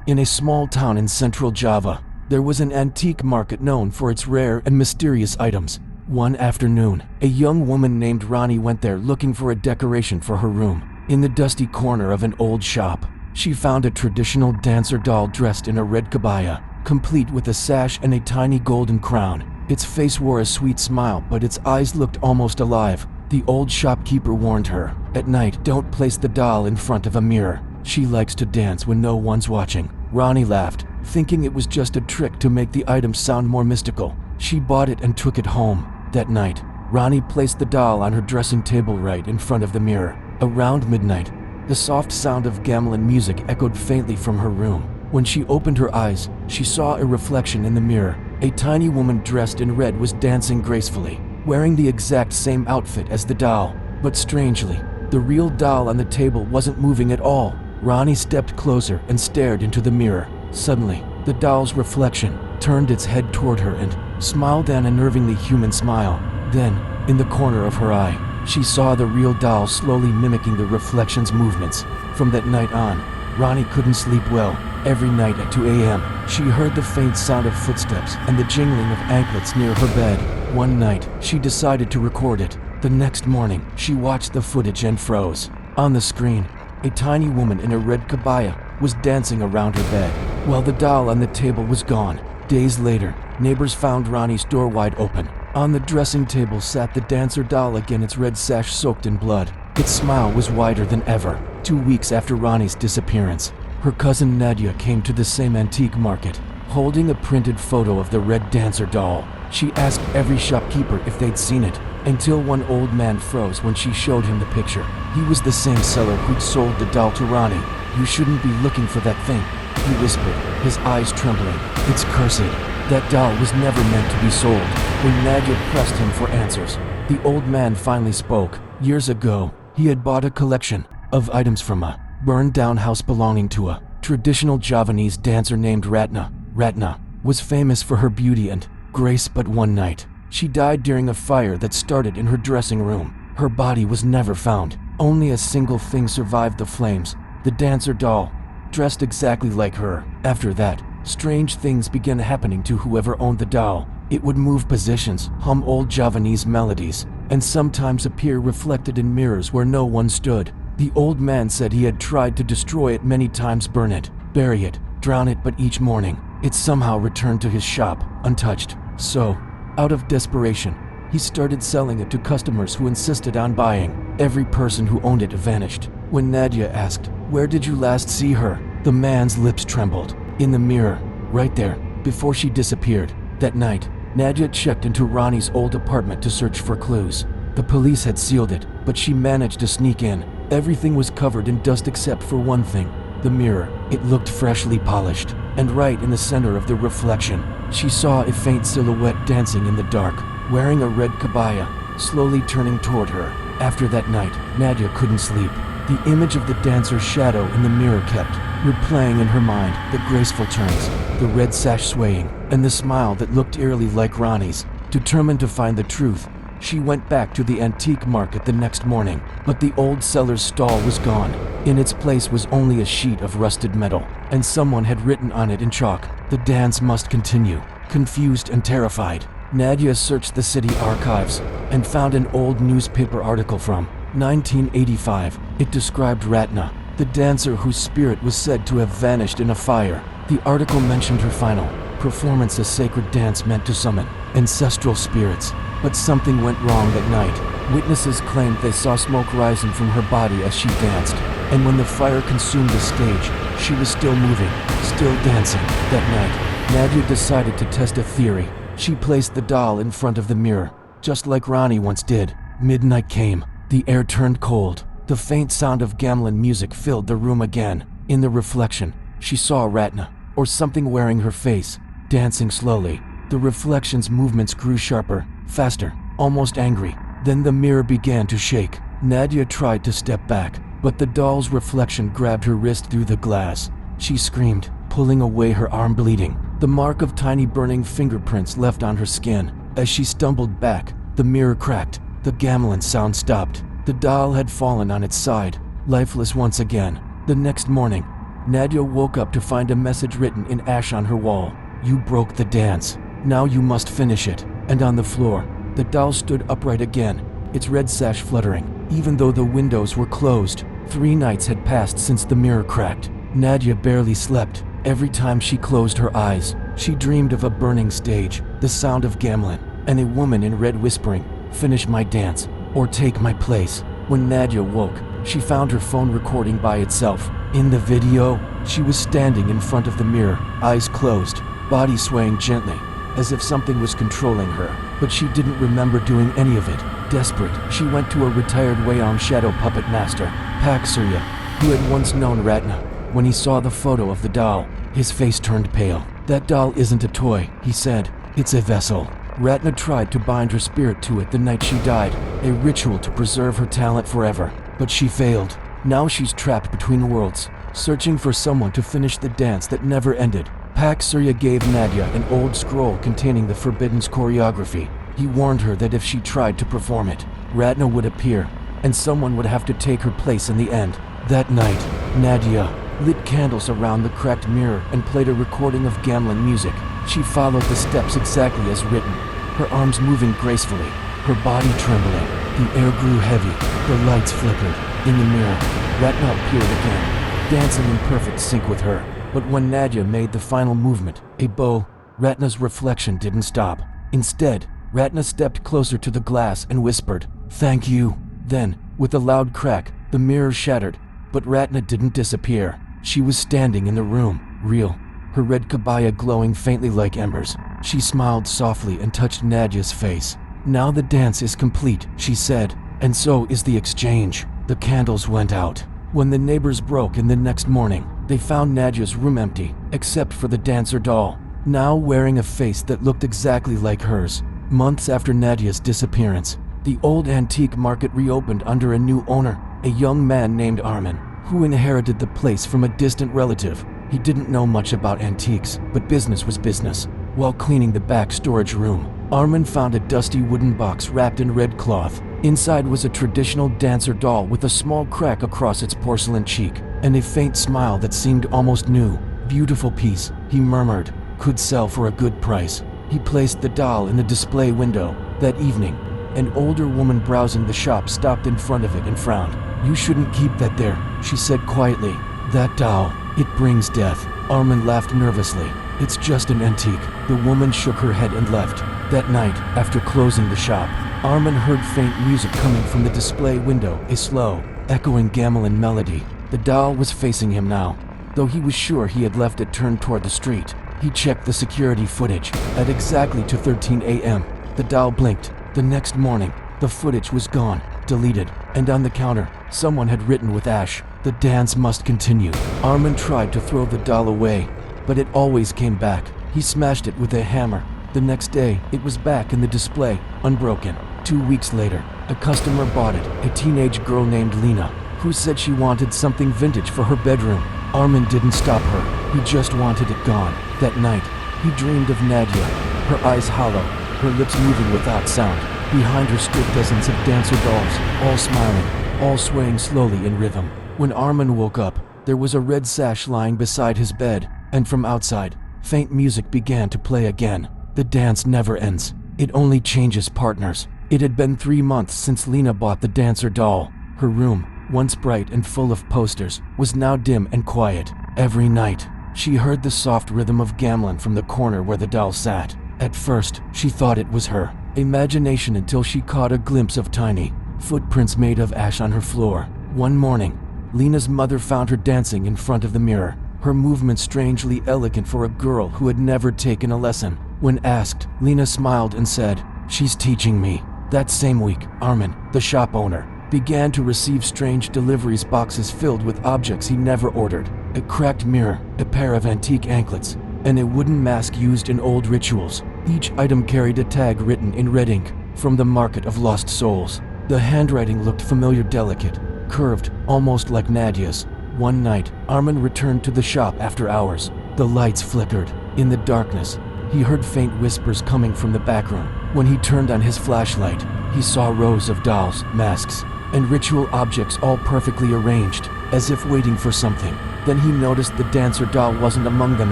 In a small town in central Java, there was an antique market known for its rare and mysterious items. One afternoon, a young woman named Rani went there looking for a decoration for her room. In the dusty corner of an old shop, she found a traditional dancer doll dressed in a red kabaya, complete with a sash and a tiny golden crown. Its face wore a sweet smile, but its eyes looked almost alive. The old shopkeeper warned her, "At night, don't place the doll in front of a mirror. She likes to dance when no one's watching." Rani laughed, thinking it was just a trick to make the item sound more mystical. She bought it and took it home. That night, Rani placed the doll on her dressing table right in front of the mirror. Around midnight, the soft sound of gamelan music echoed faintly from her room. When she opened her eyes, she saw a reflection in the mirror. A tiny woman dressed in red was dancing gracefully, wearing the exact same outfit as the doll. But strangely, the real doll on the table wasn't moving at all. Rani stepped closer and stared into the mirror. Suddenly, the doll's reflection turned its head toward her and smiled an unnervingly human smile. Then, in the corner of her eye, she saw the real doll slowly mimicking the reflection's movements. From that night on, Rani couldn't sleep well. Every night at 2 a.m., she heard the faint sound of footsteps and the jingling of anklets near her bed. One night, she decided to record it. The next morning, she watched the footage and froze. On the screen, a tiny woman in a red kabaya was dancing around her bed, while the doll on the table was gone. Days later, neighbors found Rani's door wide open. On the dressing table sat the dancer doll again, its red sash soaked in blood. Its smile was wider than ever. 2 weeks after Rani's disappearance, her cousin Nadia came to the same antique market, holding a printed photo of the red dancer doll. She asked every shopkeeper if they'd seen it, until one old man froze when she showed him the picture. He was the same seller who'd sold the doll to Rani. "You shouldn't be looking for that thing," he whispered, his eyes trembling. "It's cursed. That doll was never meant to be sold." When Nadia pressed him for answers, the old man finally spoke. Years ago, he had bought a collection of items from a burned-down house belonging to a traditional Javanese dancer named Ratna. Ratna was famous for her beauty and grace, but one night, she died during a fire that started in her dressing room. Her body was never found. Only a single thing survived the flames: the dancer doll, dressed exactly like her. After that, strange things began happening to whoever owned the doll. It would move positions, hum old Javanese melodies, and sometimes appear reflected in mirrors where no one stood. The old man said he had tried to destroy it many times, burn it, bury it, drown it, but each morning, it somehow returned to his shop, untouched. So, out of desperation, he started selling it to customers who insisted on buying. Every person who owned it vanished. When Nadia asked, "Where did you last see her?" the man's lips trembled. "In the mirror, right there," before she disappeared. That night, Nadia checked into Rani's old apartment to search for clues. The police had sealed it, but she managed to sneak in. Everything was covered in dust except for one thing: the mirror. It looked freshly polished, and right in the center of the reflection, she saw a faint silhouette dancing in the dark, wearing a red kabaya, slowly turning toward her. After that night, Nadia couldn't sleep. The image of the dancer's shadow in the mirror kept replaying in her mind: the graceful turns, the red sash swaying, and the smile that looked eerily like Rani's. Determined to find the truth, she went back to the antique market the next morning, but the old seller's stall was gone. In its place was only a sheet of rusted metal, and someone had written on it in chalk, "The dance must continue." Confused and terrified, Nadia searched the city archives and found an old newspaper article from 1985. It described Ratna, the dancer whose spirit was said to have vanished in a fire. The article mentioned her final performance, a sacred dance meant to summon ancestral spirits. But something went wrong that night. Witnesses claimed they saw smoke rising from her body as she danced, and when the fire consumed the stage, she was still moving, still dancing. That night, Nadia decided to test a theory. She placed the doll in front of the mirror, just like Rani once did. Midnight came. The air turned cold. The faint sound of gamelan music filled the room again. In the reflection, she saw Ratna, or something wearing her face, dancing slowly. The reflection's movements grew sharper, faster, almost angry. Then the mirror began to shake. Nadia tried to step back, but the doll's reflection grabbed her wrist through the glass. She screamed, pulling away, her arm bleeding, the mark of tiny burning fingerprints left on her skin. As she stumbled back, the mirror cracked. The gamelan sound stopped. The doll had fallen on its side, lifeless once again. The next morning, Nadia woke up to find a message written in ash on her wall. "You broke the dance. Now you must finish it." And on the floor, the doll stood upright again, its red sash fluttering. Even though the windows were closed, 3 nights had passed since the mirror cracked. Nadia barely slept. Every time she closed her eyes, she dreamed of a burning stage, the sound of gamelan, and a woman in red whispering, "Finish my dance, or take my place." When Nadia woke, she found her phone recording by itself. In the video, she was standing in front of the mirror, eyes closed, body swaying gently, as if something was controlling her. But she didn't remember doing any of it. Desperate, she went to a retired Wayang shadow puppet master, Pak Surya, who had once known Ratna. When he saw the photo of the doll, his face turned pale. "That doll isn't a toy," he said. "It's a vessel." Ratna tried to bind her spirit to it the night she died, a ritual to preserve her talent forever. But she failed. Now she's trapped between worlds, searching for someone to finish the dance that never ended. Pak Surya gave Nadia an old scroll containing the forbidden's choreography. He warned her that if she tried to perform it, Ratna would appear, and someone would have to take her place in the end. That night, Nadia lit candles around the cracked mirror and played a recording of gamelan music. She followed the steps exactly as written, her arms moving gracefully, her body trembling. The air grew heavy, the lights flickered. In the mirror, Ratna appeared again, dancing in perfect sync with her. But when Nadia made the final movement, a bow, Ratna's reflection didn't stop. Instead, Ratna stepped closer to the glass and whispered, "Thank you." Then, with a loud crack, the mirror shattered, but Ratna didn't disappear. She was standing in the room, real, her red kabaya glowing faintly like embers. She smiled softly and touched Nadia's face. "Now the dance is complete," she said, "and so is the exchange." The candles went out. When the neighbors broke in the next morning, they found Nadia's room empty, except for the dancer doll, now wearing a face that looked exactly like hers. Months after Nadia's disappearance, the old antique market reopened under a new owner, a young man named Armin, who inherited the place from a distant relative. He didn't know much about antiques, but business was business. While cleaning the back storage room, Armin found a dusty wooden box wrapped in red cloth. Inside was a traditional dancer doll with a small crack across its porcelain cheek, and a faint smile that seemed almost new. "Beautiful piece," he murmured, "could sell for a good price." He placed the doll in the display window. That evening, an older woman browsing the shop stopped in front of it and frowned. "You shouldn't keep that there," she said quietly. "That doll, it brings death." Armin laughed nervously. "It's just an antique." The woman shook her head and left. That night, after closing the shop, Armin heard faint music coming from the display window, a slow, echoing gamelan melody. The doll was facing him now, though he was sure he had left it turned toward the street. He checked the security footage. At exactly 2:13 a.m., the doll blinked. The next morning, the footage was gone, deleted, and on the counter, someone had written with ash, "The dance must continue." Armin tried to throw the doll away, but it always came back. He smashed it with a hammer. The next day, it was back in the display, unbroken. 2 weeks later, a customer bought it, a teenage girl named Lena, who said she wanted something vintage for her bedroom. Armin didn't stop her, he just wanted it gone. That night, he dreamed of Nadia, her eyes hollow, her lips moving without sound. Behind her stood dozens of dancer dolls, all smiling, all swaying slowly in rhythm. When Armin woke up, there was a red sash lying beside his bed, and from outside, faint music began to play again. The dance never ends. It only changes partners. It had been 3 months since Lena bought the dancer doll. Her room, once bright and full of posters, was now dim and quiet. Every night, she heard the soft rhythm of gamelan from the corner where the doll sat. At first, she thought it was her imagination until she caught a glimpse of tiny footprints made of ash on her floor. One morning, Lena's mother found her dancing in front of the mirror, her movements strangely elegant for a girl who had never taken a lesson. When asked, Lena smiled and said, "She's teaching me." That same week, Armin, the shop owner, began to receive strange deliveries boxes filled with objects he never ordered. A cracked mirror, a pair of antique anklets, and a wooden mask used in old rituals. Each item carried a tag written in red ink, "From the Market of Lost Souls." The handwriting looked familiar, delicate, curved, almost like Nadia's. One night, Armin returned to the shop after hours. The lights flickered. In the darkness, he heard faint whispers coming from the back room. When he turned on his flashlight, he saw rows of dolls, masks, and ritual objects all perfectly arranged, as if waiting for something. Then he noticed the dancer doll wasn't among them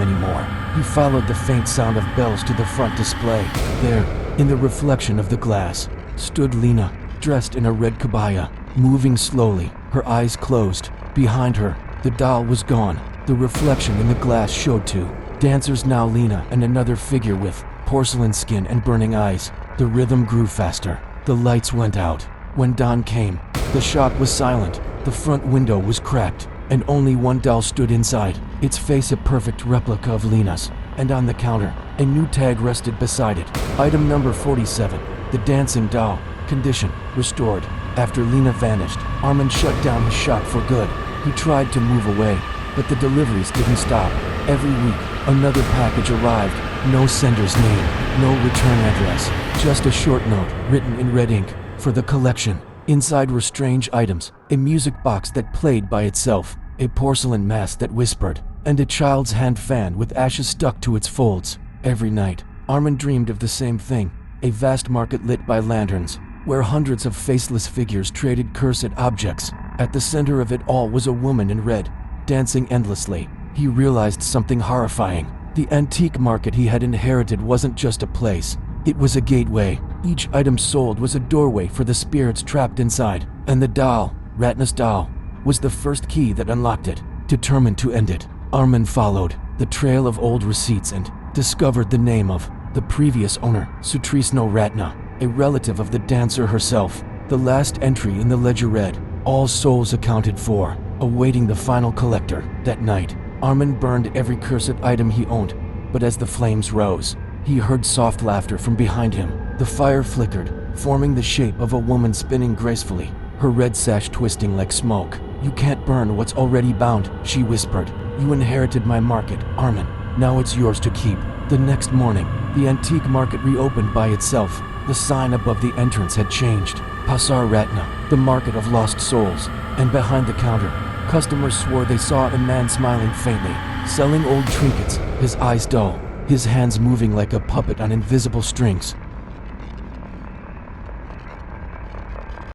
anymore. He followed the faint sound of bells to the front display. There, in the reflection of the glass, stood Lena, dressed in a red kabaya, moving slowly, her eyes closed. Behind her, the doll was gone. The reflection in the glass showed two dancers, now Lena and another figure with porcelain skin and burning eyes. The rhythm grew faster. The lights went out. When dawn came, the shop was silent. The front window was cracked, and only one doll stood inside, its face a perfect replica of Lena's. And on the counter, a new tag rested beside it. Item number 47, the dancing doll. Condition, restored. After Lena vanished, Armin shut down his shop for good. He tried to move away, but the deliveries didn't stop. Every week, another package arrived. No sender's name, no return address, just a short note written in red ink for the collection. Inside were strange items, a music box that played by itself, a porcelain mask that whispered, and a child's hand fan with ashes stuck to its folds. Every night, Armin dreamed of the same thing, a vast market lit by lanterns, where hundreds of faceless figures traded cursed objects. At the center of it all was a woman in red, dancing endlessly. He realized something horrifying. The antique market he had inherited wasn't just a place, it was a gateway. Each item sold was a doorway for the spirits trapped inside, and the doll, Ratna's doll, was the first key that unlocked it. Determined to end it, Armin followed the trail of old receipts and discovered the name of the previous owner, Sutrisno Ratna, a relative of the dancer herself. The last entry in the ledger read, "All souls accounted for, awaiting the final collector." That night, Armin burned every cursed item he owned, but as the flames rose, he heard soft laughter from behind him. The fire flickered, forming the shape of a woman spinning gracefully, her red sash twisting like smoke. "You can't burn what's already bound," she whispered. "You inherited my market, Armin. Now it's yours to keep." The next morning, the antique market reopened by itself. The sign above the entrance had changed. Pasar Ratna, the market of lost souls. And behind the counter, customers swore they saw a man smiling faintly, selling old trinkets, his eyes dull, his hands moving like a puppet on invisible strings.